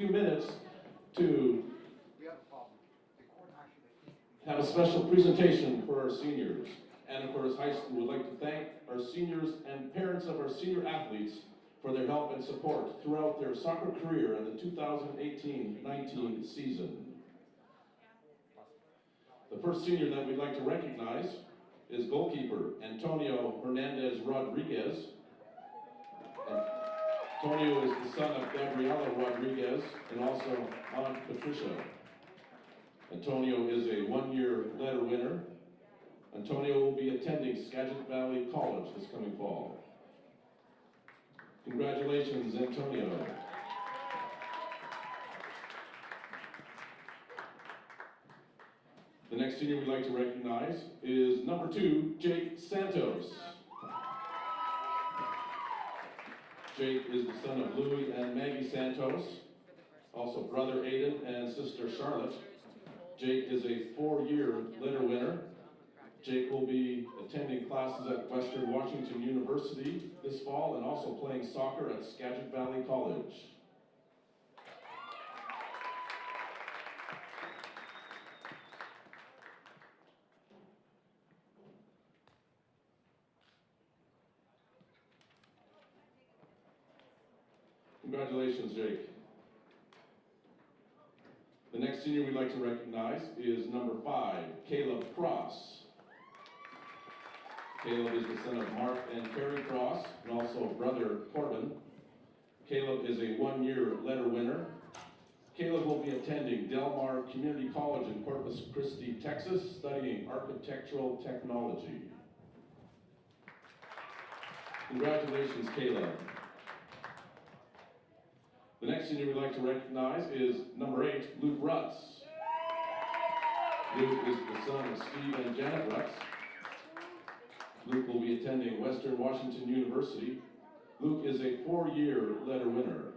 few minutes to have a special presentation for our seniors. Anacortes High School would like to thank our seniors and parents of our senior athletes for their help and support throughout their soccer career in the 2018-19 season. The first senior that we'd like to recognize is goalkeeper Antonio Hernandez Rodriguez. Antonio is the son of Gabriela Rodriguez and also Aunt Patricia. Antonio is a one-year letter winner. Antonio will be attending Skagit Valley College this coming fall. Congratulations, Antonio. The next senior we'd like to recognize is number 2, Jake Santos. Jake is the son of Louis and Maggie Santos, also brother Aiden and sister Charlotte. Jake is a 4-year letter winner. Jake will be attending classes at Western Washington University this fall and also playing soccer at Skagit Valley College. Congratulations, Jake. The next senior we'd like to recognize is number 5, Caleb Cross. Caleb is the son of Mark and Carrie Cross, and also brother Corbin. Caleb is a 1-year letter winner. Caleb will be attending Del Mar Community College in Corpus Christi, Texas, studying architectural technology. Congratulations, Caleb. The next senior we'd like to recognize is number 8, Luke Rutz. Luke is the son of Steve and Janet Rutz. Luke will be attending Western Washington University. Luke is a 4-year letter winner.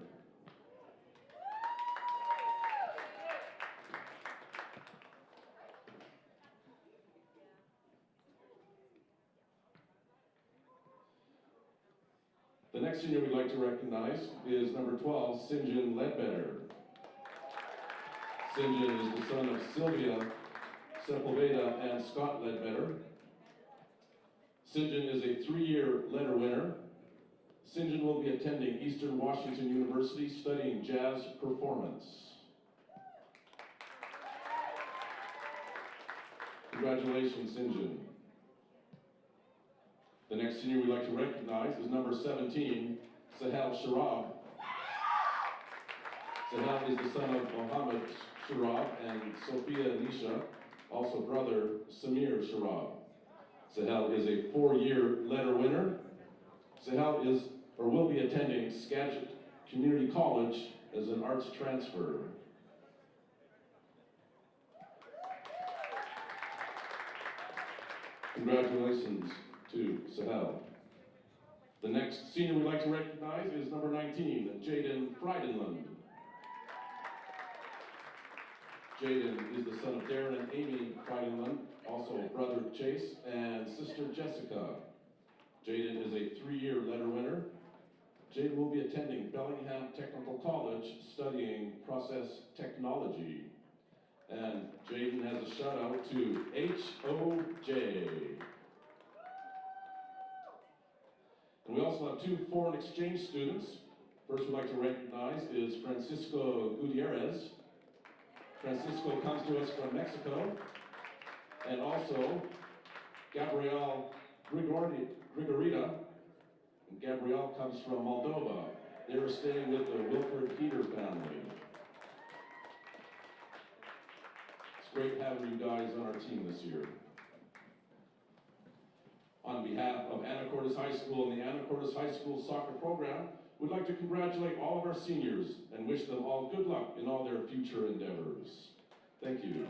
The next senior we'd like to recognize is number 12, Sinjin Ledbetter. Sinjin is the son of Sylvia Sepulveda and Scott Ledbetter. Sinjin is a 3-year letter winner. Sinjin will be attending Eastern Washington University studying jazz performance. Congratulations, Sinjin. The next senior we'd like to recognize is number 17, Sahel Sharab. Sahel is the son of Mohammed Sharab and Sophia Nisha, also brother Samir Sharab. Sahel is a 4-year letter winner. Sahel is or will be attending Skagit Community College as an arts transfer. Congratulations to Sahel. The next senior we'd like to recognize is number 19, Jaden Frydenlund. Jaden is the son of Darren and Amy Frydenlund, also brother Chase and sister Jessica. Jaden is a 3-year letter winner. Jaden will be attending Bellingham Technical College studying process technology. And Jaden has a shout out to HOJ. And we also have 2 foreign exchange students. First we'd like to recognize is Francisco Gutierrez. Francisco comes to us from Mexico. And also Gabrielle Grigorita. And Gabrielle comes from Moldova. They are staying with the Wilford Heater family. It's great having you guys on our team this year. On behalf of Anacortes High School and the Anacortes High School soccer program, we'd like to congratulate all of our seniors and wish them all good luck in all their future endeavors. Thank you.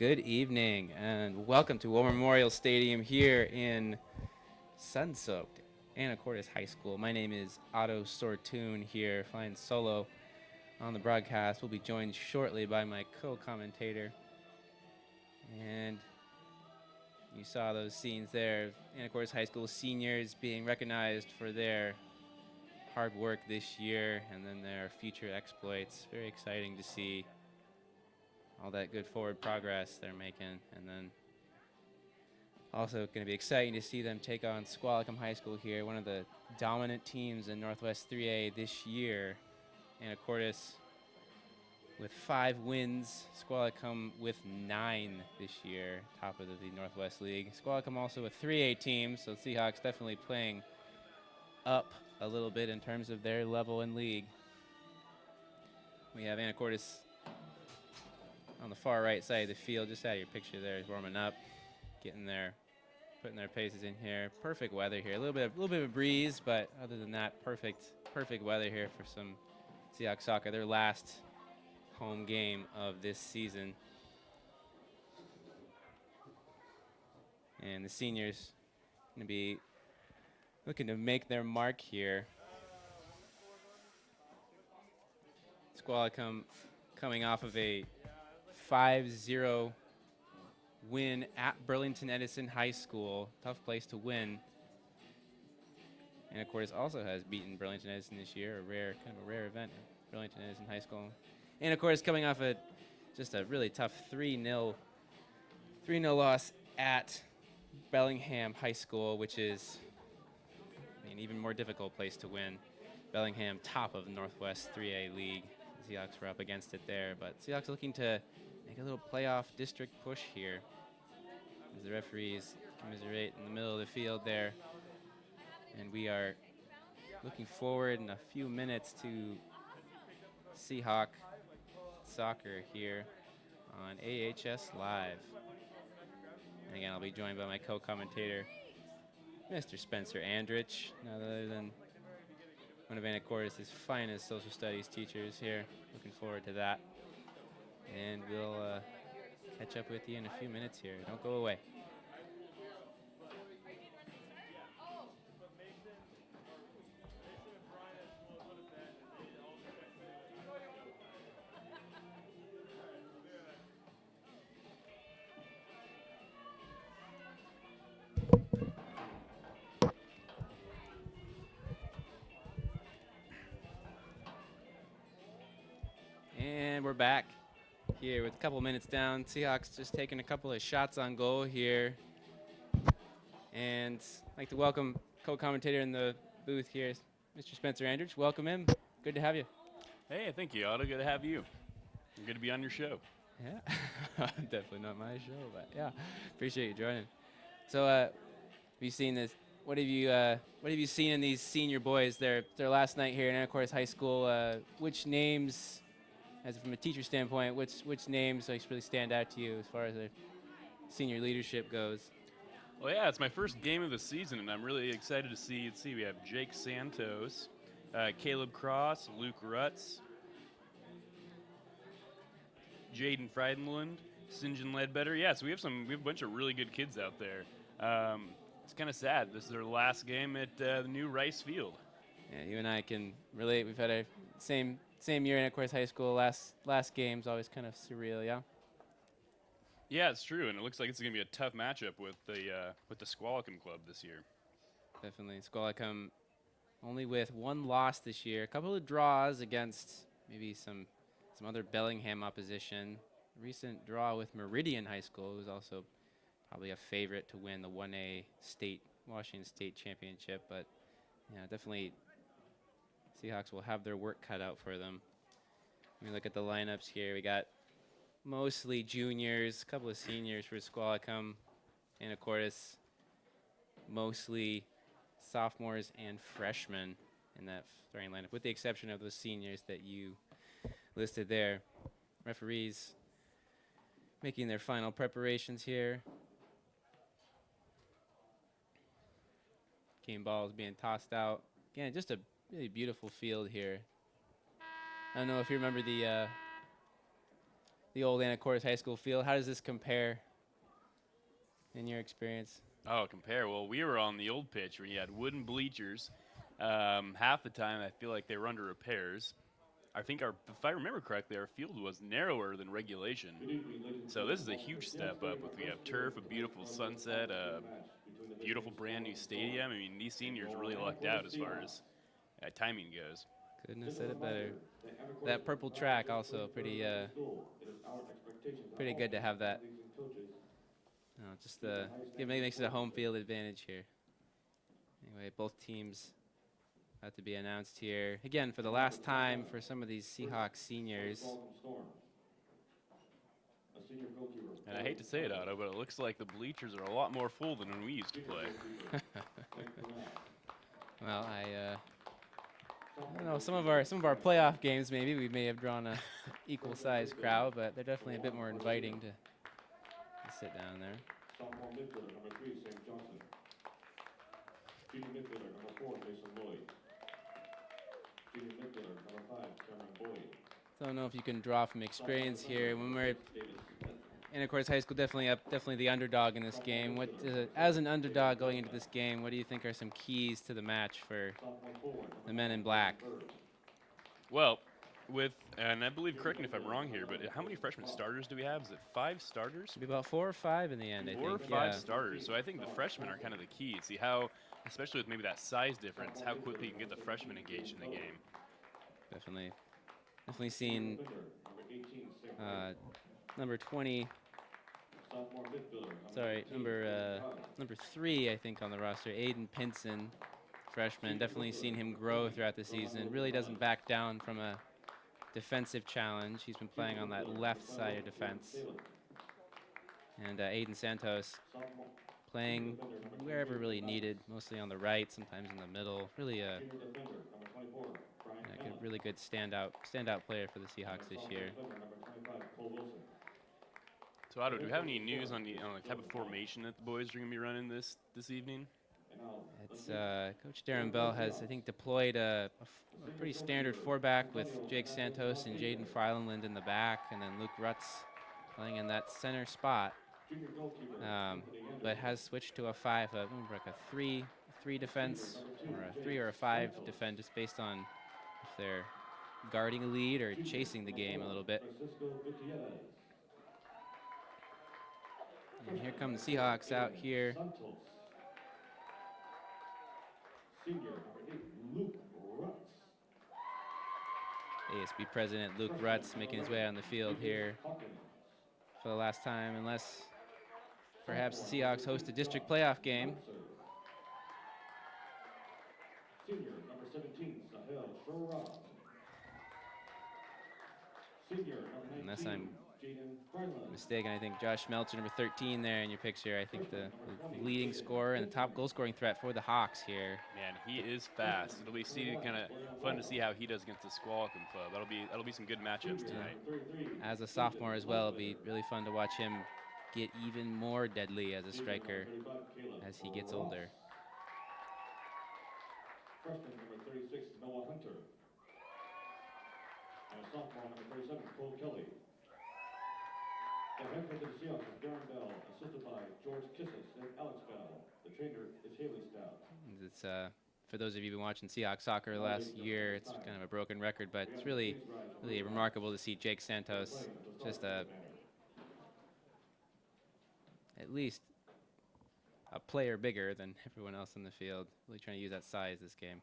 Good evening and welcome to War Memorial Stadium here in sun-soaked Anacortes High School. My name is Otto Sortoon here, flying solo on the broadcast. We'll be joined shortly by my co-commentator. And you saw those scenes there, Anacortes High School seniors being recognized for their hard work this year and then their future exploits. Very exciting to see all that good forward progress they're making. And then also going to be exciting to see them take on Squalicum High School here, one of the dominant teams in Northwest 3A this year. Anacortes with 5 wins, Squalicum with 9 this year, top of the Northwest League. Squalicum also a 3A team, so Seahawks definitely playing up a little bit in terms of their level in league. We have Anacortes on the far right side of the field, just out of your picture there, warming up, getting there, putting their paces in here. Perfect weather here. A little bit of a breeze, but other than that, perfect weather here for some Seahawks soccer. Their last home game of this season. And the seniors going to be looking to make their mark here. Squalicum coming off of a 5-0 win at Burlington Edison High School. Tough place to win. And of course also has beaten Burlington Edison this year, a rare event at Burlington Edison High School. And of course coming off just a really tough 3-0 loss at Bellingham High School, which is an even more difficult place to win. Bellingham top of the Northwest 3A League. The Seahawks were up against it there, but Seahawks looking to make a little playoff district push here as the referees commiserate in the middle of the field there. And we are looking forward in a few minutes to Seahawk soccer here on AHS Live. And again, I'll be joined by my co-commentator, Mr. Spencer Andrich, none other than one of Anacortes' finest social studies teachers here. Looking forward to that. And we'll catch up with you in a few minutes here. Don't go away. And we're back here with a couple minutes down. Seahawks just taking a couple of shots on goal here. And I'd like to welcome co-commentator in the booth here, Mr. Spencer Andrich. Welcome in. Good to have you. Hey, thank you, Otto. Good to have you. Good to be on your show. Yeah, definitely not my show, but yeah, appreciate you joining. So, have you seen this? What have you seen in these senior boys? Their last night here in Anacortes High School. Which names, as from a teacher standpoint, which names like really stand out to you as far as their senior leadership goes? Well, yeah, it's my first game of the season, and I'm really excited to see. Let's see, we have Jake Santos, Caleb Cross, Luke Rutz, Jaden Freidenlund, St. Ledbetter. Yeah, so we have a bunch of really good kids out there. It's kind of sad. This is their last game at the new Rice Field. Yeah, you and I can relate. We've had a same year in Anacortes High School. Last game's always kind of surreal, yeah. Yeah, it's true, and it looks like it's going to be a tough matchup with the Squalicum club this year. Definitely, Squalicum only with 1 loss this year. A couple of draws against maybe some other Bellingham opposition. Recent draw with Meridian High School, who's also probably a favorite to win the 1A Washington State Championship. But yeah, definitely Seahawks will have their work cut out for them. When we look at the lineups here, we got mostly juniors, a couple of seniors for Squalicum, Anacortes, mostly sophomores and freshmen in that starting lineup, with the exception of those seniors that you listed there. Referees making their final preparations here. Game balls being tossed out. Again, just a really beautiful field here. I don't know if you remember the the old Anacortes High School field. How does this compare in your experience? Oh, compare. Well, we were on the old pitch where you had wooden bleachers. Half the time, I feel like they were under repairs. I think if I remember correctly, our field was narrower than regulation. So this is a huge step up. We have turf, a beautiful sunset, a beautiful brand new stadium. I mean, these seniors really lucked out as far as timing goes. Couldn't have said it better. That purple track also pretty pretty good to have that. Just it makes it a home field advantage here. Anyway, both teams about to be announced here again for the last time for some of these Seahawks seniors. And I hate to say it, Otto, but it looks like the bleachers are a lot more full than when we used to play. Well, I don't know, some of our playoff games maybe we may have drawn a equal sized crowd, but they're definitely a bit more inviting to sit down there. Sophomore midfielder number 3, Sam Johnson. Junior midfielder number 4, Mason Lloyd. Junior midfielder number 5, Cameron Boyd. Don't know if you can draw from experience here. When we're Anacortes High School, definitely the underdog in this game. What as an underdog going into this game, what do you think are some keys to the match for the men in black? Well, and I believe, correct me if I'm wrong here, but how many freshman starters do we have? Is it 5 starters? Maybe about 4 or 5 in the end, I think. 4 or 5 starters. So I think the freshmen are kind of the key. See how, especially with maybe that size difference, how quickly you can get the freshmen engaged in the game. Definitely seen number 20. Sorry, number 3, I think, on the roster, Aiden Pinson, freshman. Definitely seen him grow throughout the season. Really doesn't back down from a defensive challenge. He's been playing on that left side of defense. And Aiden Santos playing wherever really needed, mostly on the right, sometimes in the middle. Really a really good standout player for the Seahawks this year. So Otto, do we have any news on the type of formation that the boys are going to be running this evening? It's Coach Darren Bell has, I think, deployed a pretty standard 4-back with Jake Santos and Jaden Fryland in the back, and then Luke Rutz playing in that center spot. But has switched to a 5, like a 3 defense, or a 3 or a 5 defense, just based on if they're guarding a lead or chasing the game a little bit. And here come the Seahawks out here. ASB President Luke Rutz making his way on the field here for the last time, unless perhaps the Seahawks host a district playoff game. Senior number 17, Sahel Shura. Senior number 19, Unless I'm Jaden Fryland. mistaken, I think Josh Meltzer, number 13 there in your picture. I think the leading scorer and the top goal scoring threat for the Hawks here. Man, he is fast. It'll be kind of fun to see how he does against the Squalicum club. That'll be some good matchups tonight. As a sophomore as well, it'll be really fun to watch him get even more deadly as a striker as he gets older. Freshman number 36, Noah Hunter. And sophomore number 37, Cole Kelly. The head coach of the Seahawks is Darren Bell, assisted by George Kissis and Alex Bell. The trainer is Haley Stout. It's for those of you who've been watching Seahawks soccer last year, it's kind of a broken record, but it's really remarkable to see Jake Santos just at least a player bigger than everyone else in the field. Really trying to use that size this game.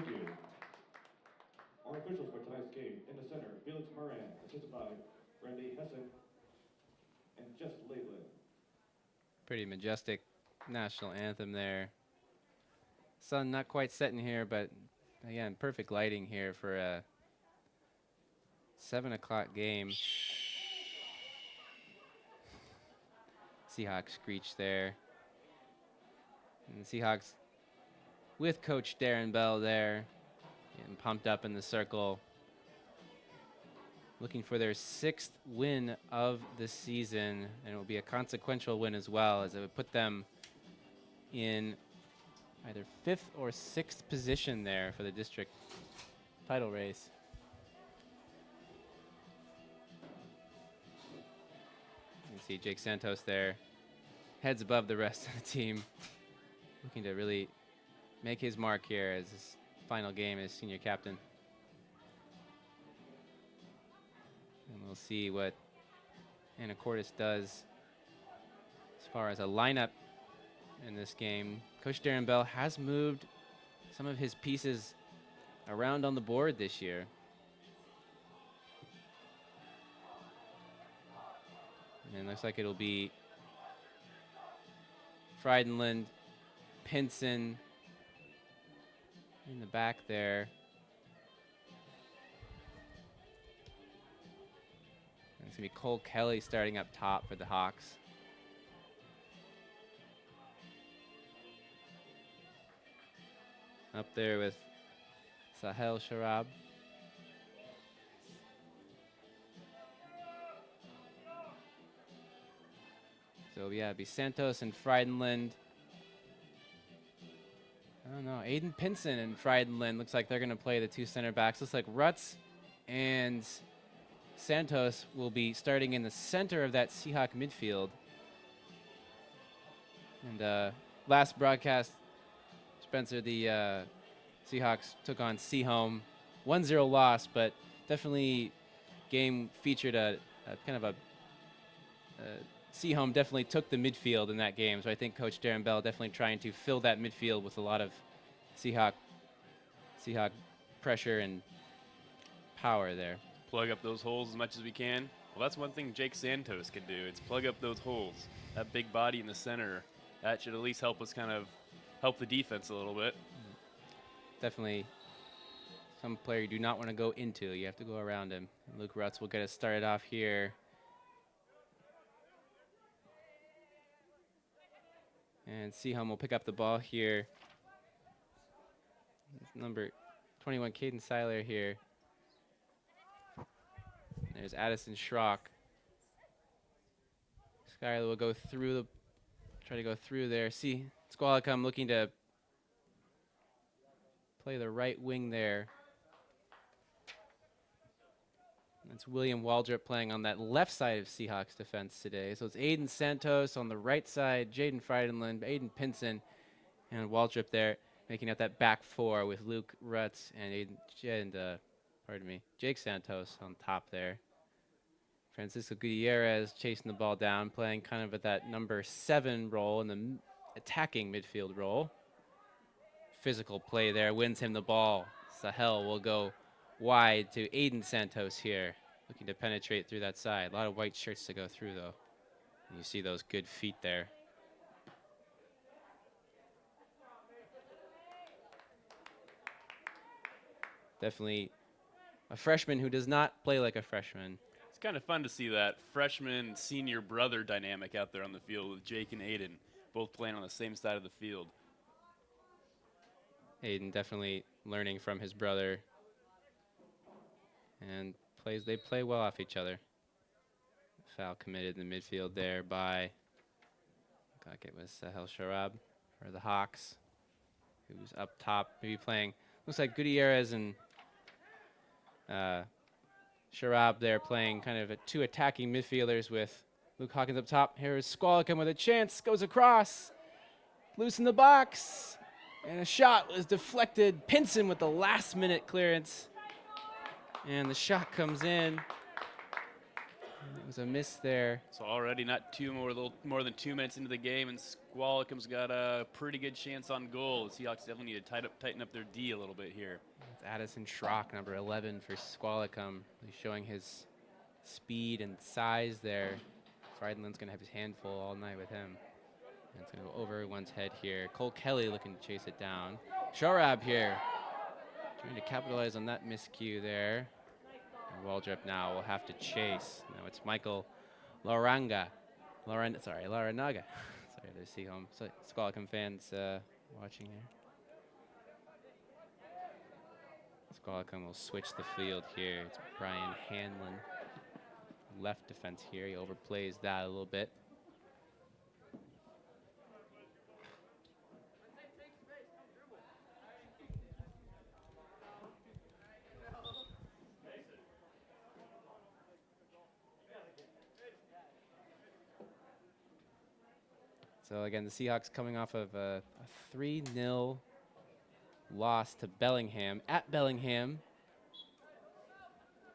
Thank you. Our officials for tonight's game, in the center, Felix Moran, assisted by Randy Hessen and Jess Leyland. Pretty majestic national anthem there. Sun not quite setting here, but again, perfect lighting here for a 7 o'clock game. Seahawks screech there. And the Seahawks with Coach Darren Bell there, getting pumped up in the circle. Looking for their 6th win of the season, and it will be a consequential win as well, as it would put them in either 5th or 6th position there for the district title race. You can see Jake Santos there, heads above the rest of the team, looking to really make his mark here as his final game as senior captain. And we'll see what Anacortes does as far as a lineup in this game. Coach Darren Bell has moved some of his pieces around on the board this year. And it looks like it'll be Frydenland, Pinson in the back there. And it's going to be Cole Kelly starting up top for the Hawks. Up there with Sahel Sharab. So yeah, it'd be Santos and Frydenland. I don't know, Aiden Pinson and Frydenland looks like they're going to play the 2 center backs. Looks like Rutz and Santos will be starting in the center of that Seahawk midfield. And last broadcast, Spencer, the Seahawks took on Seahome. 1-0 loss, but definitely game featured a kind of a Seahome definitely took the midfield in that game. So I think Coach Darren Bell definitely trying to fill that midfield with a lot of Seahawk pressure and power there. Plug up those holes as much as we can. Well, that's one thing Jake Santos can do. It's plug up those holes. That big body in the center, that should at least help us kind of help the defense a little bit. Definitely some player you do not want to go into. You have to go around him. Luke Rutz will get us started off here. And Seahome will pick up the ball here. Number 21, Caden Seiler here. There's Addison Schrock. Skyler will go through try to go through there. See Squalicum looking to play the right wing there. That's William Waldrop playing on that left side of Seahawks defense today. So it's Aiden Santos on the right side, Jaden Frydenland, Aiden Pinson, and Waldrop there, making out that back 4 with Luke Rutz and Jake Santos on top there. Francisco Gutierrez chasing the ball down, playing kind of at that number 7 role in the attacking midfield role. Physical play there, wins him the ball. Sahel will go wide to Aiden Santos here, looking to penetrate through that side. A lot of white shirts to go through, though. And you see those good feet there. Definitely a freshman who does not play like a freshman. It's kind of fun to see that freshman senior brother dynamic out there on the field with Jake and Aiden both playing on the same side of the field. Aiden definitely learning from his brother. And they play well off each other. Foul committed in the midfield there by, it was Sahel Sharab for the Hawks, who's up top, maybe playing, looks like Gutierrez and Sharab there playing kind of 2 attacking midfielders with Luke Hawkins up top. Here is Squalicum with a chance, goes across, loose in the box, and a shot was deflected. Pinson with the last minute clearance. And the shot comes in. It was a miss there. So already not little more than 2 minutes into the game, and Squalicum's got a pretty good chance on goal. The Seahawks definitely need to tighten up their D a little bit here. It's Addison Schrock, number 11 for Squalicum. He's showing his speed and size there. Friedland's going to have his hand full all night with him. And it's going to go over everyone's head here. Cole Kelly looking to chase it down. Shorab here, trying to capitalize on that miscue there. And Waldrop now will have to chase. Now it's Michael Laranaga. Sorry, there's Squalicum fans watching here. Squalicum will switch the field here. It's Brian Hanlon, left defense here. He overplays that a little bit. So again, the Seahawks coming off of a 3-0 loss to Bellingham at Bellingham.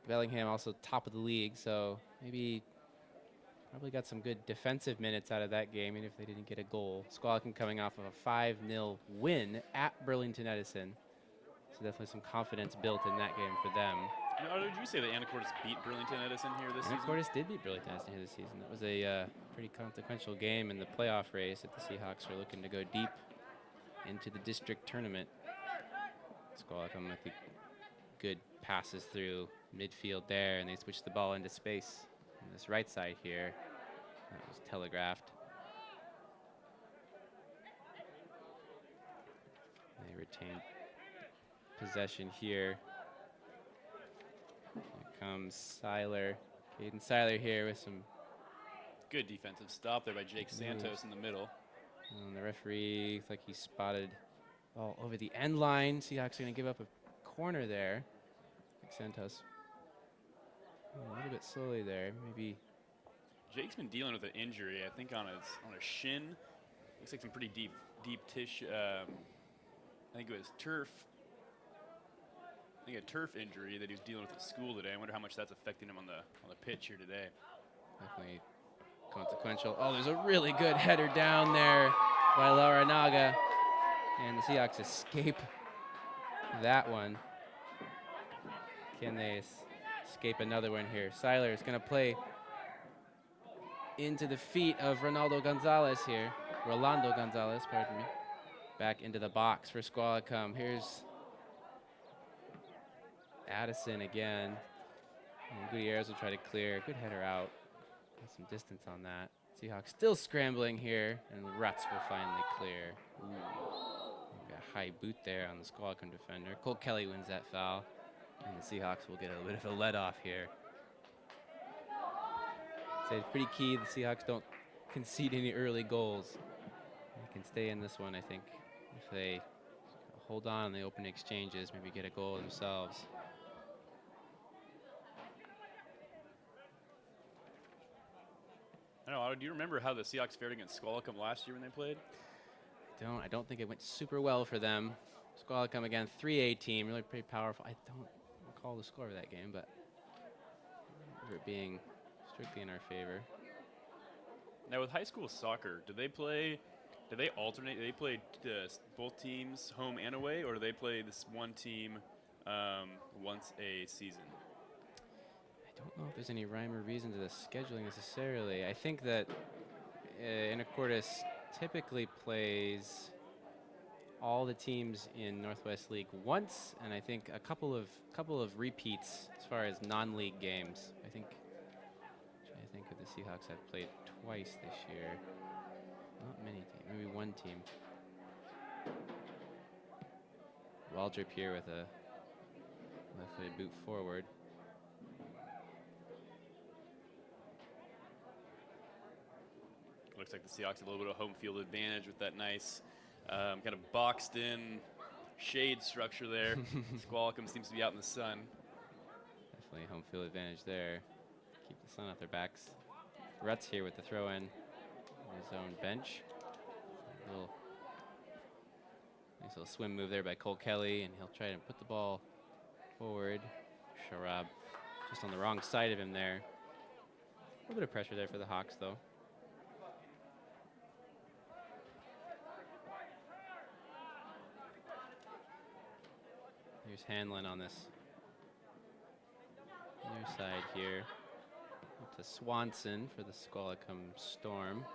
Bellingham also top of the league, so maybe probably got some good defensive minutes out of that game, even if they didn't get a goal. Squalicum coming off of a 5-0 win at Burlington Edison. So definitely some confidence built in that game for them. Did you say that Anacortes beat Burlington Edison here this season? Anacortes did beat Burlington Edison here this season. That was a pretty consequential game in the playoff race that the Seahawks are looking to go deep into the district tournament. Squalicum with the good passes through midfield there, and they switch the ball into space on this right side here. That was telegraphed. They retain possession here. Here comes Seiler. Caden Seiler here with some good defensive stop there by Jake Santos in the middle. And the referee looks like he spotted ball over the end line. Seahawks are going to give up a corner there. Jake Santos a little bit slowly there. Maybe Jake's been dealing with an injury, I think on a shin. Looks like some pretty deep tissue. I think it was turf. I think a turf injury that he was dealing with at school today. I wonder how much that's affecting him on the pitch here today. Definitely consequential. Oh, there's a really good header down there by Laranaga, and the Seahawks escape that one. Can they escape another one here? Seiler is going to play into the feet of Rolando Gonzalez, pardon me. Back into the box for Squalicum. Here's Addison again. And Gutierrez will try to clear. Good header out. Got some distance on that. Seahawks still scrambling here, and Rutz will finally clear. Ooh. Got a high boot there on the Squalicum defender. Cole Kelly wins that foul, and the Seahawks will get a bit of a let off here. So it's pretty key the Seahawks don't concede any early goals. They can stay in this one, I think, if they hold on in the open exchanges, maybe get a goal themselves. I don't know, do you remember how the Seahawks fared against Squalicum last year when they played? I don't think it went super well for them. Squalicum again, 3A team, really pretty powerful. I don't recall the score of that game, but I remember it being strictly in our favor. Now with high school soccer, do they alternate? Do they play both teams home and away, or do they play this one team once a season? I don't know if there's any rhyme or reason to the scheduling necessarily. I think that Anacortes typically plays all the teams in Northwest League once, and I think a couple of repeats as far as non-league games. I think of the Seahawks have played twice this year. Not many teams, maybe one team. Waldrop here with a left-footed boot forward. Looks like the Seahawks have a little bit of home field advantage with that nice kind of boxed in shade structure there. Squalicum seems to be out in the sun. Definitely home field advantage there. Keep the sun off their backs. Rutz here with the throw in his own bench. Nice little swim move there by Cole Kelly, and he'll try to put the ball forward. Sharab just on the wrong side of him there. little bit of pressure there for the Hawks, though. Here's Hanlon on this near side here. Up to Swanson for the Squalicum Storm.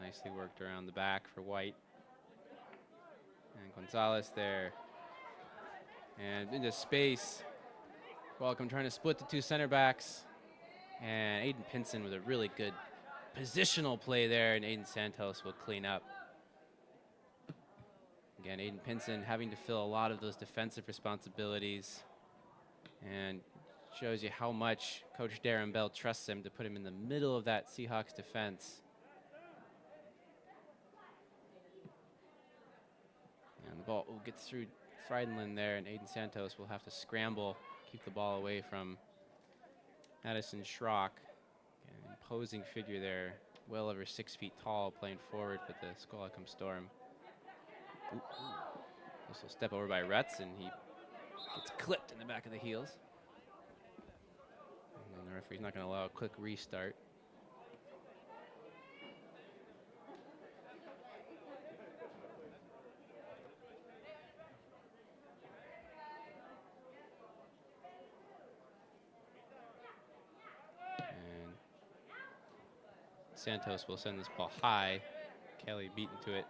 Nicely worked around the back for White. And Gonzalez there. And into space. Squalicum trying to split the two center backs. And Aiden Pinson with a really good positional play there, and Aiden Santos will clean up. Again, Aiden Pinson having to fill a lot of those defensive responsibilities, and shows you how much Coach Darren Bell trusts him to put him in the middle of that Seahawks defense. And the ball will get through Friedland there, and Aiden Santos will have to scramble, keep the ball away from Addison Schrock. An imposing figure there, well over 6 feet tall, playing forward for the Squalicum Storm. This will step over by Rutz, and he gets clipped in the back of the heels. And the referee's not going to allow a quick restart. And Santos will send this ball high. Kelly beaten to it.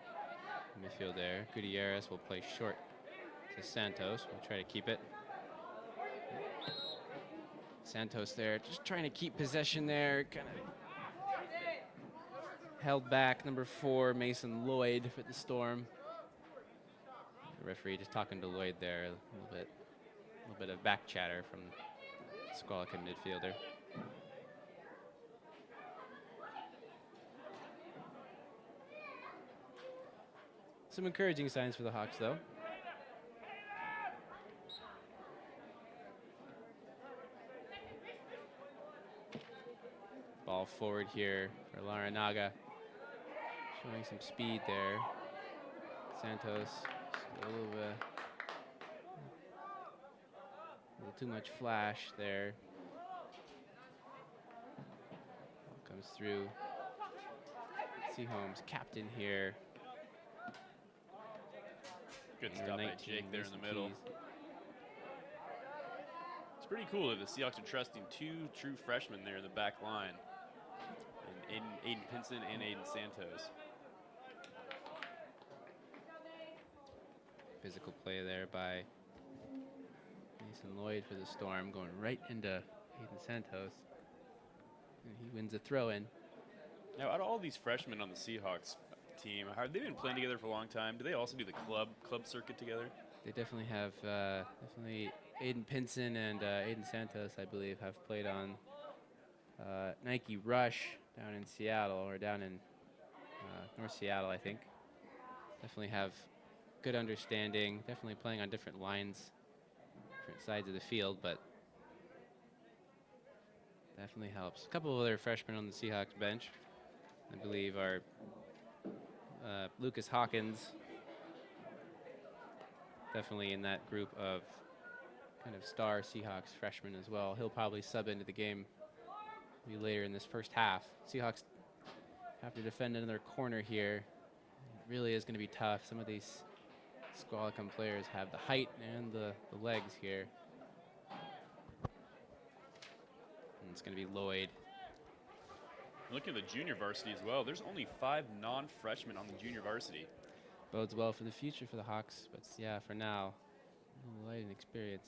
Midfield there. Gutierrez will play short to Santos. We'll try to keep it. Santos there, just trying to keep possession there. Kind of held back. Number 4, Mason Lloyd for the Storm. The referee just talking to Lloyd there a little bit of back chatter from Squalicum midfielder. Some encouraging signs for the Hawks, though. Ball forward here for Laranaga. Showing some speed there. Santos, a little too much flash there. Ball comes through. Seaholmes, captain here. Good stuff by Jake there in the middle. It's pretty cool that the Seahawks are trusting 2 true freshmen there in the back line. And Aiden Pinson and Aiden Santos. Physical play there by Mason Lloyd for the Storm, going right into Aiden Santos. And he wins a throw-in. Now, out of all these freshmen on the Seahawks team, have they been playing together for a long time? Do they also do the club circuit together? They definitely have. Aiden Pinson and Aiden Santos, I believe, have played on Nike Rush down in Seattle, or down in North Seattle, I think. Definitely have good understanding. Definitely playing on different lines, different sides of the field, but definitely helps. A couple of other freshmen on the Seahawks bench, I believe, are Lucas Hawkins, definitely in that group of kind of star Seahawks freshmen as well. He'll probably sub into the game maybe later in this first half. Seahawks have to defend another corner here. It really is going to be tough. Some of these Squalicum players have the height and the legs here. And it's going to be Lloyd. Looking at the junior varsity as well, there's only 5 non-freshmen on the junior varsity. Bodes well for the future for the Hawks, but yeah, for now, Lloyd inexperience.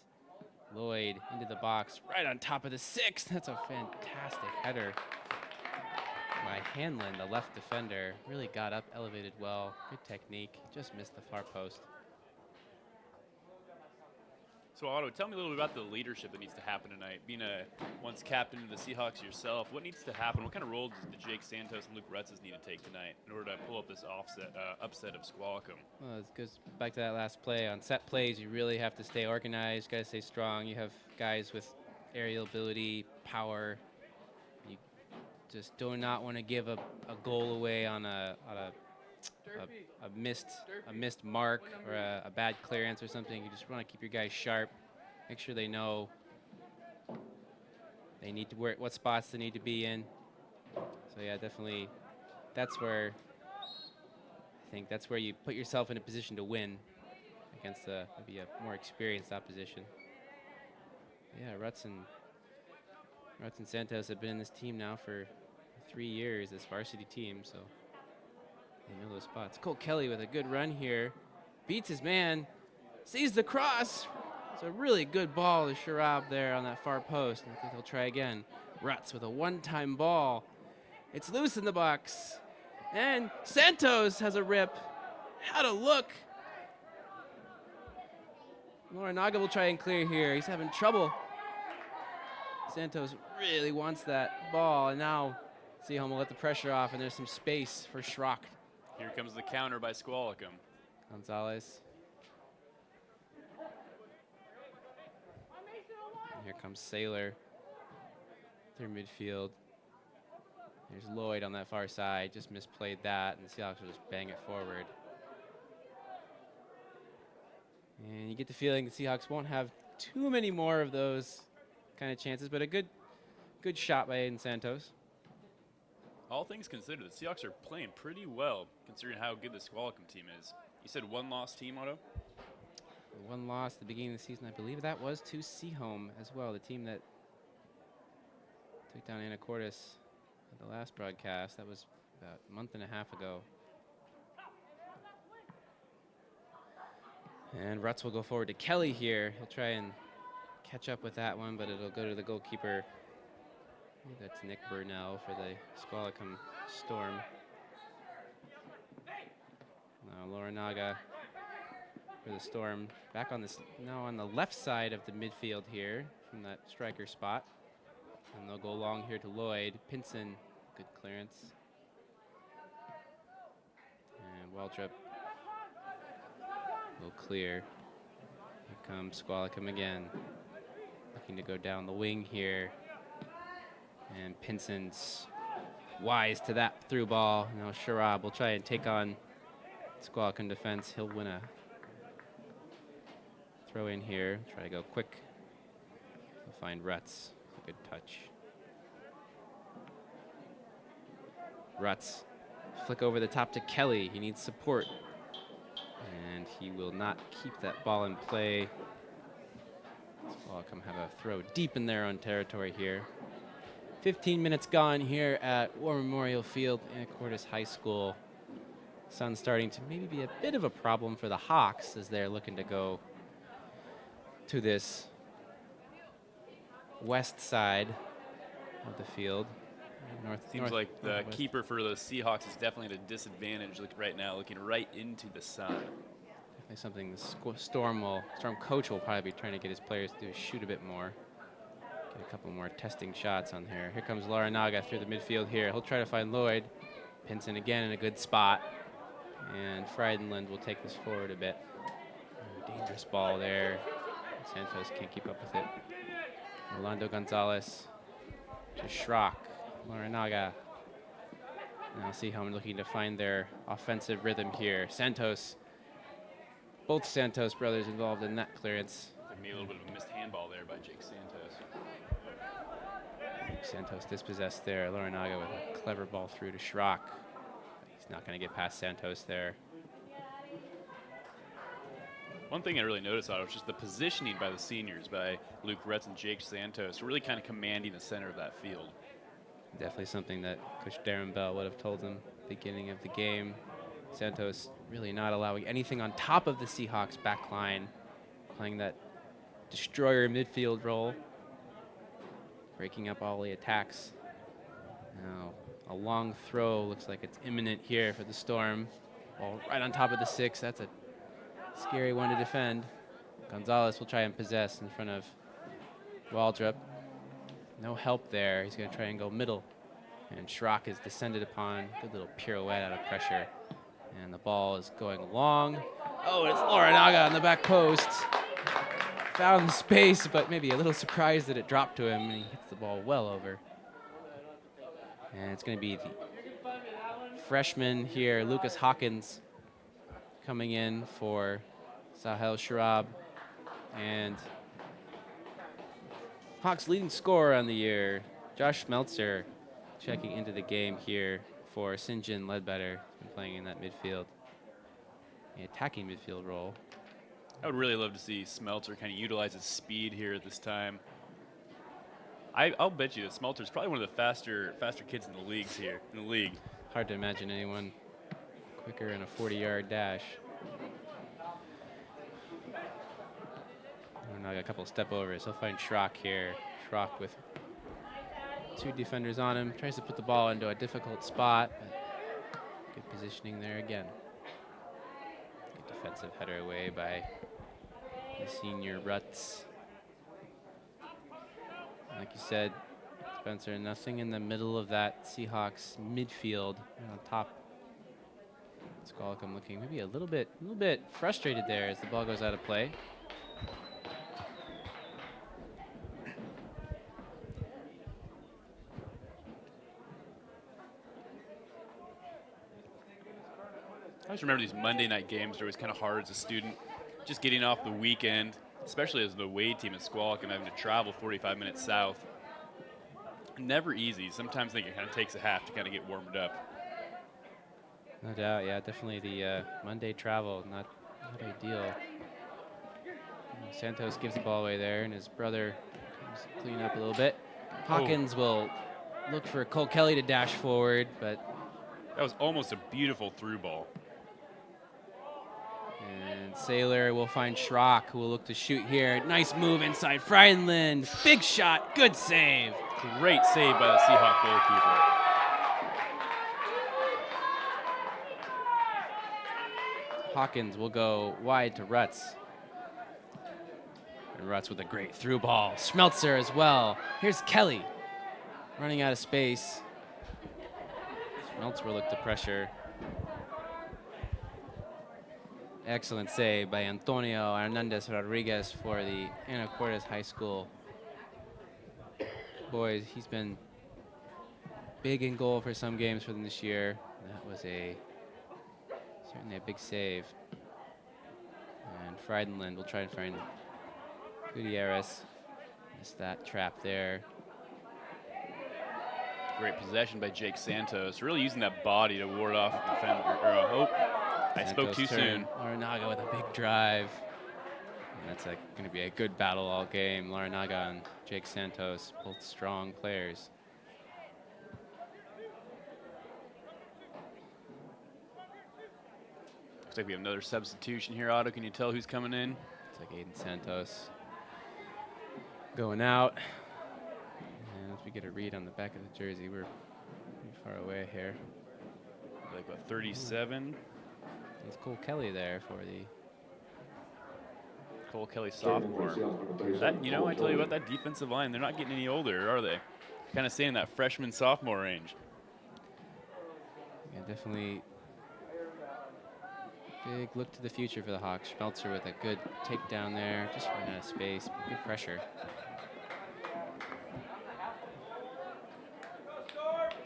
Lloyd into the box, right on top of the 6. That's a fantastic header by Hanlon, the left defender. Really got up, elevated well, good technique, just missed the far post. So Otto, tell me a little bit about the leadership that needs to happen tonight. Being a once captain of the Seahawks yourself, what needs to happen? What kind of role does the Jake Santos and Luke Retzes need to take tonight in order to pull up this upset of Squalicum? Well, it goes back to that last play. On set plays, you really have to stay organized, got to stay strong. You have guys with aerial ability, power. You just do not want to give a goal away on a missed mark or a bad clearance or something. You just want to keep your guys sharp, make sure they know they need to what spots they need to be in. So yeah, definitely, that's where I think that's where you put yourself in a position to win against maybe a more experienced opposition. Yeah, Ruts and Santos have been in this team now for 3 years, this varsity team, so they know those spots. Cole Kelly with a good run here. Beats his man. Sees the cross. It's a really good ball to Sharab there on that far post. I think he'll try again. Ruts with a one-time ball. It's loose in the box. And Santos has a rip. Had a look. Morinaga will try and clear here. He's having trouble. Santos really wants that ball, and now Seaholm will let the pressure off, and there's some space for Schrock. Here comes the counter by Squalicum. Gonzalez. And here comes Saylor through midfield. There's Lloyd on that far side, just misplayed that, and the Seahawks will just bang it forward. And you get the feeling the Seahawks won't have too many more of those kind of chances, but a good shot by Aiden Santos. All things considered, the Seahawks are playing pretty well, considering how good the Squalicum team is. You said one-loss team, Otto? One loss at the beginning of the season. I believe that was to Seaholm as well, the team that took down Anacortes at the last broadcast. That was about a month and a half ago. And Ruts will go forward to Kelly here. He'll try and catch up with that one, but it'll go to the goalkeeper. I think that's Nick Burnell for the Squalicum Storm. Now Loranaga for the Storm. Back on this now on the left side of the midfield here from that striker spot. And they'll go along here to Lloyd. Pinson, good clearance. And Waldrop will clear. Here comes Squalicum again. Looking to go down the wing here. And Pinson's wise to that through ball. Now Sharab will try and take on Squalicum defense. He'll win a throw in here. Try to go quick. He'll find Ruts. Good touch. Ruts. Flick over the top to Kelly. He needs support. And he will not keep that ball in play. Squalicum have a throw deep in their own territory here. 15 minutes gone here at War Memorial Field, Anacortes High School. Sun's starting to maybe be a bit of a problem for the Hawks as they're looking to go to this west side of the field. Seems like the keeper for the Seahawks is definitely at a disadvantage right now, looking right into the sun. Definitely something the Storm coach will probably be trying to get his players to do is shoot a bit more. Get a couple more testing shots on here. Here comes Laranaga through the midfield here. He'll try to find Lloyd. Pinson again in a good spot. And Frydenland will take this forward a bit. Dangerous ball there. Santos can't keep up with it. Orlando Gonzalez to Schrock. Laranaga. Now Seaholm looking to find their offensive rhythm here. Santos. Both Santos brothers involved in that clearance. Maybe a little bit of a missed handball there by Jake Santos. Santos dispossessed there. Laranaga with a clever ball through to Schrock. He's not going to get past Santos there. One thing I really noticed out was just the positioning by the seniors, by Luke Retz and Jake Santos, really kind of commanding the center of that field. Definitely something that Coach Darren Bell would have told them beginning of the game. Santos really not allowing anything on top of the Seahawks back line, playing that destroyer midfield role, breaking up all the attacks. Now a long throw looks like it's imminent here for the Storm. Ball right on top of the 6. That's a scary one to defend. Gonzalez will try and possess in front of Waldrop. No help there. He's going to try and go middle. And Schrock is descended upon. Good little pirouette out of pressure. And the ball is going long. Oh, it's Laranaga on the back post. Found the space, but maybe a little surprised that it dropped to him, and he hits the ball well over. And it's going to be the freshman here, Lucas Hawkins, coming in for Sahel Sharab. And Hawks leading scorer on the year, Josh Schmelzer, checking into the game here for St. John Ledbetter, been playing in that midfield, the attacking midfield role. I would really love to see Smelter kind of utilize his speed here at this time. I'll bet you that Smelter's probably one of the faster kids in the league. Hard to imagine anyone quicker in a 40-yard dash. Now I got a couple step overs. He'll find Schrock here. Schrock with 2 defenders on him. Tries to put the ball into a difficult spot, but good positioning there again. Good defensive header away by the senior Ruts. Like you said, Spencer, nothing in the middle of that Seahawks midfield. And on top, Squalicum looking maybe a little bit frustrated there as the ball goes out of play. I just remember these Monday night games are always kind of hard as a student, just getting off the weekend, especially as the away team at Squalicum having to travel 45 minutes south. Never easy. Sometimes I think it kind of takes a half to kind of get warmed up. No doubt, yeah, definitely the Monday travel, not ideal. Santos gives the ball away there, and his brother comes to clean up a little bit. Hawkins will look for Cole Kelly to dash forward, but that was almost a beautiful through ball. And Saylor will find Schrock, who will look to shoot here. Nice move inside Friedland. Big shot, good save. Great save by the Seahawk goalkeeper. Hawkins will go wide to Rutz. And Rutz with a great through ball. Schmelzer as well. Here's Kelly running out of space. Schmelzer will look to pressure. Excellent save by Antonio Hernandez Rodriguez for the Anacortes High School boys. He's been big in goal for some games for them this year. That was certainly a big save. And Friedland will try and find Gutierrez. Missed that trap there. Great possession by Jake Santos. Really using that body to ward off the defender. I spoke too soon. Larinaga with a big drive. And that's going to be a good battle all game. Larinaga and Jake Santos, both strong players. Looks like we have another substitution here, Otto. Can you tell who's coming in? It's like Aiden Santos going out. And as we get a read on the back of the jersey, we're pretty far away here. Like what, 37? There's Cole Kelly there for the Cole Kelly sophomore. That, you know, I tell you what, that defensive line, they're not getting any older, are they? Kind of staying in that freshman sophomore range. Yeah, definitely big look to the future for the Hawks. Schmelzer with a good takedown there, just running out of space, but good pressure.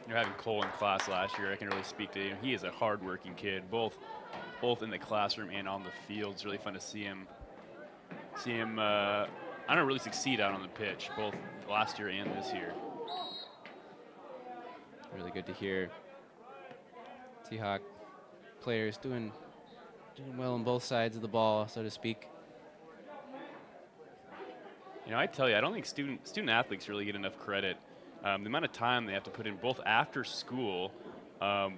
You're having Cole in class last year. I can really speak to him. He is a hard-working kid, both in the classroom and on the field. It's really fun to see him. I don't really succeed out on the pitch, both last year and this year. Really good to hear. Seahawk players doing well on both sides of the ball, so to speak. You know, I tell you, I don't think student athletes really get enough credit. The amount of time they have to put in both after school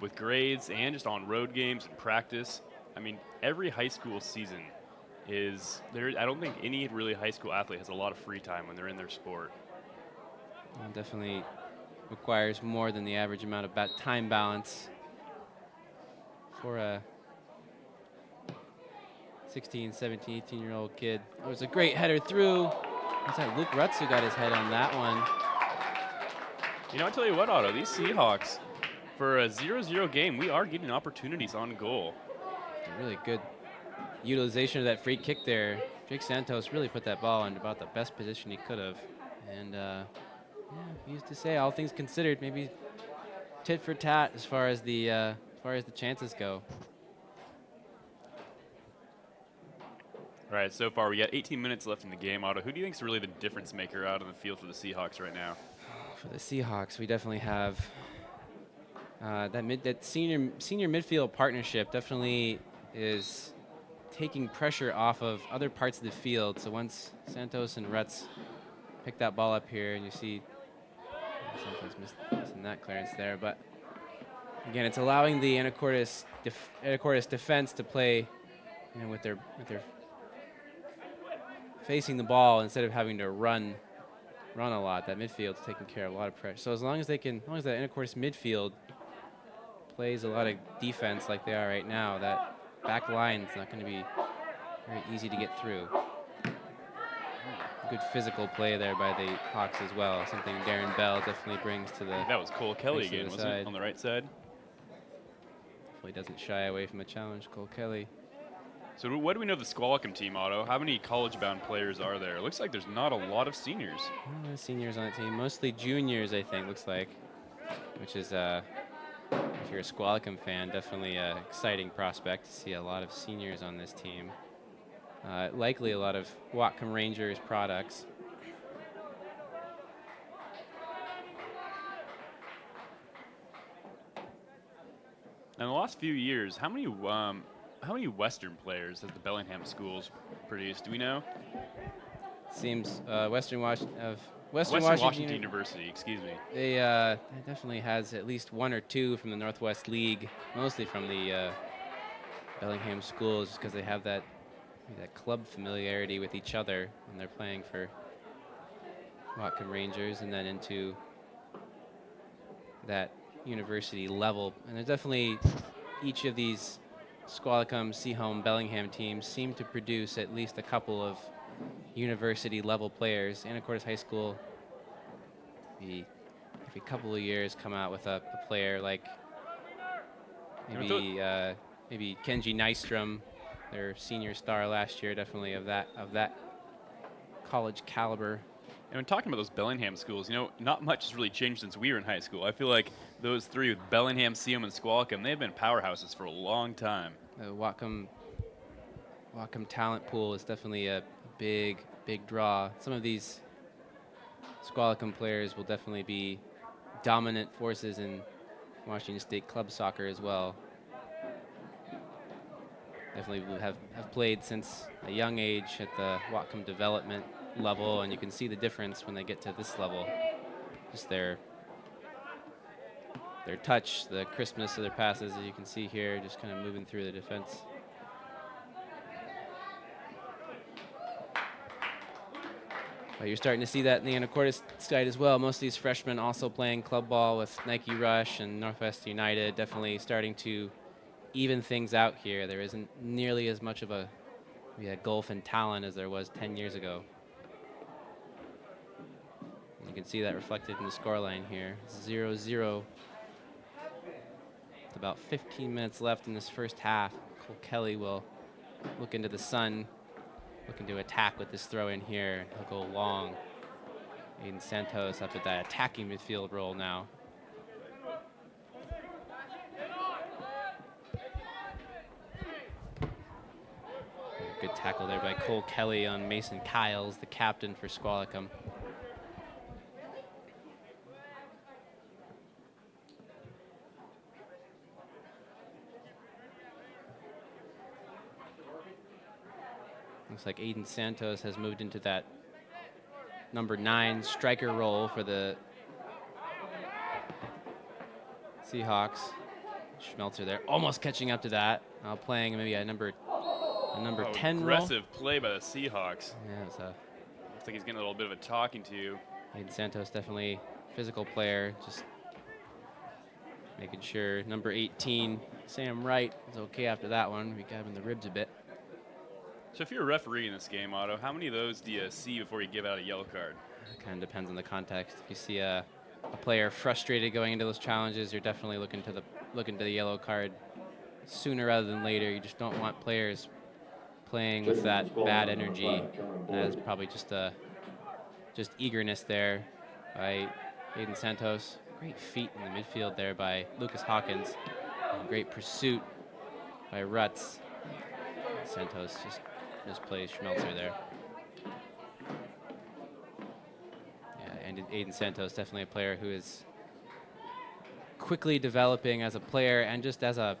with grades and just on road games and practice. I mean, every high school season is there. I don't think any really high school athlete has a lot of free time when they're in their sport. Well, definitely requires more than the average amount of time balance for a 16, 17, 18-year-old kid. It was a great header through. Looks like Luke Rutz who got his head on that one. You know, I tell you what, Otto, these Seahawks, for a 0-0 game, we are getting opportunities on goal. A really good utilization of that free kick there. Jake Santos really put that ball in about the best position he could have. And yeah, he used to say, all things considered, maybe tit for tat as far as the chances go. All right, so far we got 18 minutes left in the game. Otto, who do you think is really the difference maker out on the field for the Seahawks right now? For the Seahawks, we definitely have that senior midfield partnership definitely is taking pressure off of other parts of the field. So once Santos and Rutz pick that ball up here, and you see Santos missing that clearance there, but again, it's allowing the Anacortes defense to play, with their facing the ball instead of having to run a lot. That midfield's taking care of a lot of pressure. So as long as that Anacortes midfield plays a lot of defense like they are right now, that back line is not going to be very easy to get through. Good physical play there by the Hawks as well. Something Darren Bell definitely brings to the. That was Cole Kelly again, the wasn't it? On the right side. Definitely doesn't shy away from a challenge, Cole Kelly. So what do we know of the Squalicum team, Otto? How many college-bound players are there? It looks like there's not a lot of seniors. Seniors on the team, mostly juniors, I think, looks like, which is, if you're a Squalicum fan, definitely an exciting prospect to see a lot of seniors on this team. Likely a lot of Whatcom Rangers products. In the last few years, how many Western players has the Bellingham schools produced? Do we know? Seems Western Washington University, excuse me. They definitely has at least one or two from the Northwest League, mostly from the Bellingham schools, just because they have that club familiarity with each other, and they're playing for Whatcom Rangers and then into that university level. And there's definitely each of these Squalicum, Seaholm, Bellingham teams seem to produce at least a couple of university level players. Anacortes High School, every couple of years, come out with a player like maybe Kenji Nystrom, their senior star last year, definitely of that college caliber. And when talking about those Bellingham schools, not much has really changed since we were in high school. I feel like those three, with Bellingham, Seaholm, and Squalicum, they've been powerhouses for a long time. The Whatcom talent pool is definitely a big draw. Some of these Squalicum players will definitely be dominant forces in Washington State club soccer as well. Definitely have played since a young age at the Whatcom development level, and you can see the difference when they get to this level. Just their touch, the crispness of their passes, as you can see here, just kind of moving through the defense. But you're starting to see that in the Anacortes side as well. Most of these freshmen also playing club ball with Nike Rush and Northwest United, definitely starting to even things out here. There isn't nearly as much of a gulf in talent as there was 10 years ago. You can see that reflected in the scoreline here, 0-0. With about 15 minutes left in this first half. Cole Kelly will look into the sun, looking to attack with this throw in here. He'll go long. Aiden Santos up at that attacking midfield role now. Good tackle there by Cole Kelly on Mason Kiles, the captain for Squalicum. Looks like Aiden Santos has moved into that number 9 striker role for the Seahawks. Schmelzer there, almost catching up to that. Now playing maybe a number 10 aggressive role. play by the Seahawks. Yeah, looks like he's getting a little bit of a talking to. Aiden Santos, definitely physical player, just making sure number 18, Sam Wright, is okay after that one. We got him in the ribs a bit. So if you're a referee in this game, Otto, how many of those do you see before you give out a yellow card? It kind of depends on the context. If you see a player frustrated going into those challenges, you're definitely looking to the yellow card sooner rather than later. You just don't want players playing with that bad energy. That's probably just eagerness there by Aiden Santos. Great feet in the midfield there by Lucas Hawkins. And great pursuit by Rutz. Santos just just plays Schmelzer there. Yeah, and Aiden Santos, definitely a player who is quickly developing as a player and just as a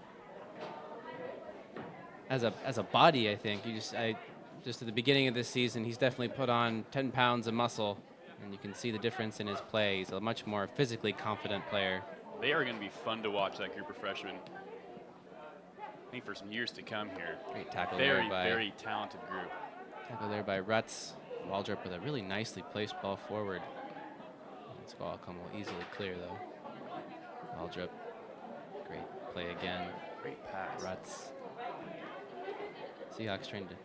body. I think just at the beginning of this season, he's definitely put on 10 pounds of muscle, and you can see the difference in his play. He's a much more physically confident player. They are going to be fun to watch, that group of freshmen. I think for some years to come here. Great tackle Very, there by very talented group. tackle there by Rutz. Waldrop with a really nicely placed ball forward. Squalicum will easily clear though. Waldrop, great play again. Great pass. Rutz. Seahawks trying to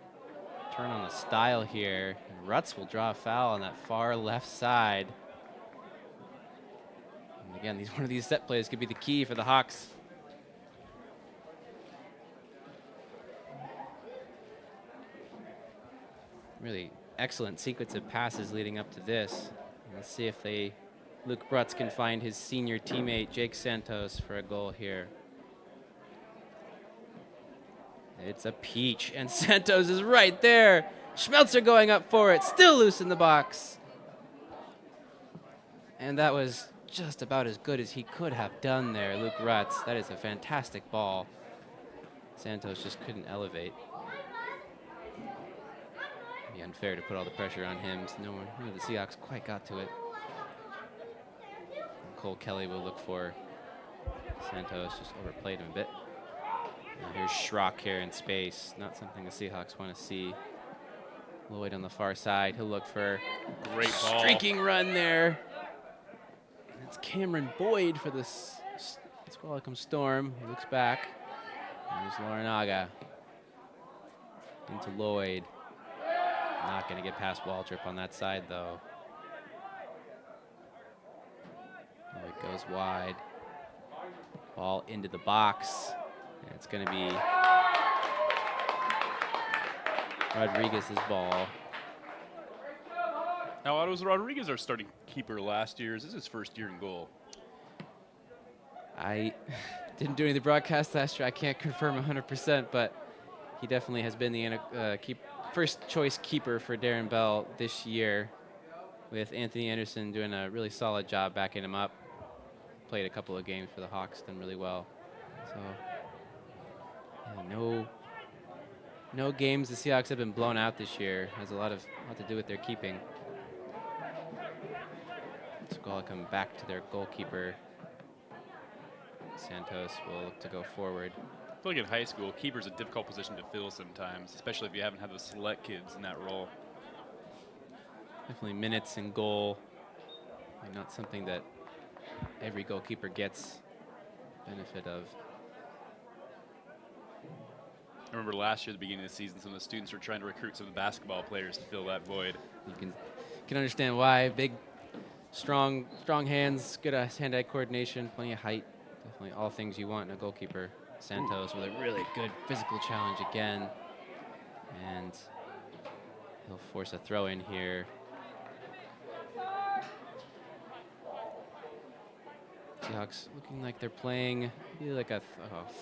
turn on the style here. And Rutz will draw a foul on that far left side. And again, one of these set plays could be the key for the Hawks. Really excellent sequence of passes leading up to this. Let's see if Luke Rutz can find his senior teammate Jake Santos for a goal here. It's a peach, and Santos is right there. Schmelzer going up for it, still loose in the box. And that was just about as good as he could have done there, Luke Rutz. That is a fantastic ball. Santos just couldn't elevate. It'd be unfair to put all the pressure on him. So none of the Seahawks quite got to it. And Cole Kelly will look for Santos, just overplayed him a bit. Now here's Schrock here in space. Not something the Seahawks want to see. Lloyd on the far side. He'll look for Great ball. Streaking run there. And it's Cameron Boyd for this Squalicum Storm. He looks back. There's Larinaga. Into Lloyd. Not going to get past Waldrop on that side, though. Lloyd goes wide. Ball into the box. And it's going to be Rodriguez's ball. Now, was Rodriguez our starting keeper last year? Is this his first year in goal? I didn't do any of the broadcast last year. I can't confirm 100%, but he definitely has been the first choice keeper for Darren Bell this year, with Anthony Anderson doing a really solid job backing him up. Played a couple of games for the Hawks, done really well. So, yeah, no games the Seahawks have been blown out this year. Has a lot to do with their keeping. Squalicum back to their goalkeeper. Santos will look to go forward. I feel like in high school, keeper's a difficult position to fill sometimes, especially if you haven't had those select kids in that role. Definitely minutes in goal. Not something that every goalkeeper gets benefit of. I remember last year at the beginning of the season, some of the students were trying to recruit some of the basketball players to fill that void. You can understand why. Big, strong hands, good hand-eye coordination, plenty of height. Definitely all things you want in a goalkeeper. Santos with a really good physical challenge again. And he'll force a throw in here. Seahawks looking like they're playing maybe like a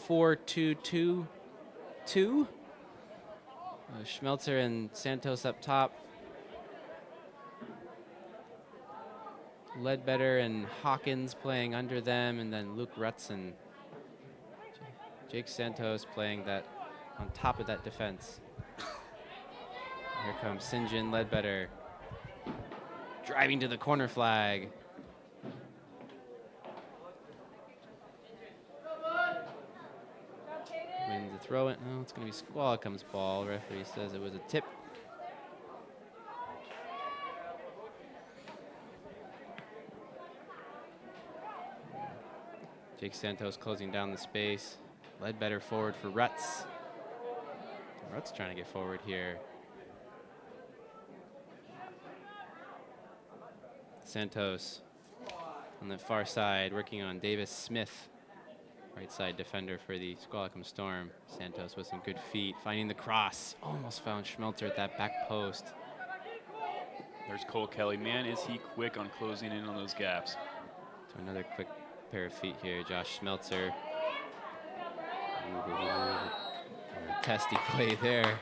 4-2-2-2. Schmelzer and Santos up top. Ledbetter and Hawkins playing under them, and then Luke Rutz and Jake Santos playing that on top of that defense. Here comes St. John Ledbetter driving to the corner flag. Wins the throw it. Oh, it's going to be Squalicum's ball. Referee says it was a tip. Jake Santos closing down the space. Ledbetter forward for Rutz. Rutz trying to get forward here. Santos on the far side working on Davis Smith. Right side defender for the Squalicum Storm. Santos with some good feet. Finding the cross. Almost found Schmelzer at that back post. There's Cole Kelly. Man, is he quick on closing in on those gaps. So another quick pair of feet here. Josh Schmelzer. Ooh, testy play there.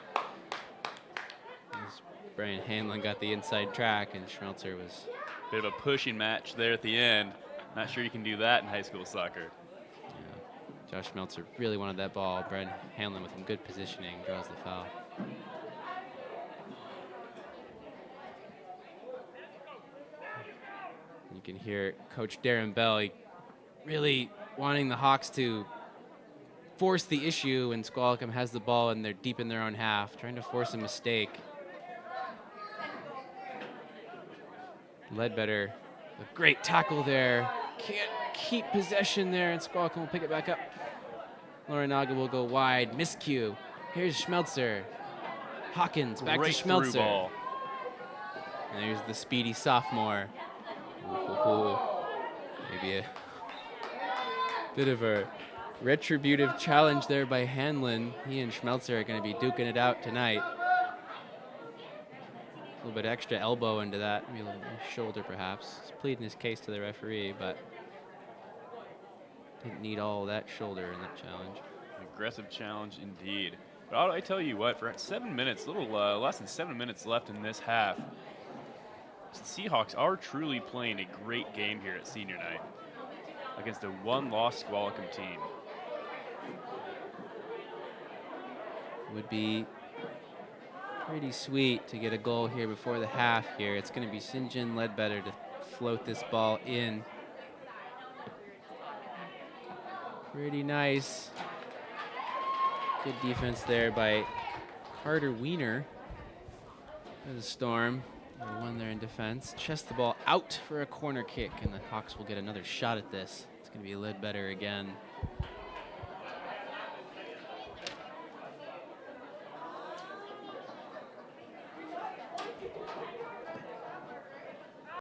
Brian Hanlon got the inside track, and Schmelzer was. Bit of a pushing match there at the end. Not sure you can do that in high school soccer. Josh Schmelzer really wanted that ball. Brian Hanlon with some good positioning draws the foul. You can hear Coach Darren Bell really wanting the Hawks to force the issue when Squalicum has the ball and they're deep in their own half, trying to force a mistake. Ledbetter, a great tackle there. Can't keep possession there, and Squalicum will pick it back up. Loranaga will go wide. Miscue. Here's Schmelzer. Hawkins back Great to through Schmelzer. ball. And there's the speedy sophomore. Ooh. Maybe a bit of a retributive challenge there by Hanlon. He and Schmelzer are going to be duking it out tonight. A little bit extra elbow into that, maybe a little shoulder perhaps. He's pleading his case to the referee, but didn't need all that shoulder in that challenge. An aggressive challenge indeed. But I tell you what, for 7 minutes, less than 7 minutes left in this half, the Seahawks are truly playing a great game here at senior night against a one-loss Squalicum team. Would be pretty sweet to get a goal here before the half here. It's going to be St. John Ledbetter to float this ball in. Pretty nice. Good defense there by Carter Wiener for the Storm. One there in defense. Chest the ball out for a corner kick, and the Hawks will get another shot at this. It's going to be Ledbetter again.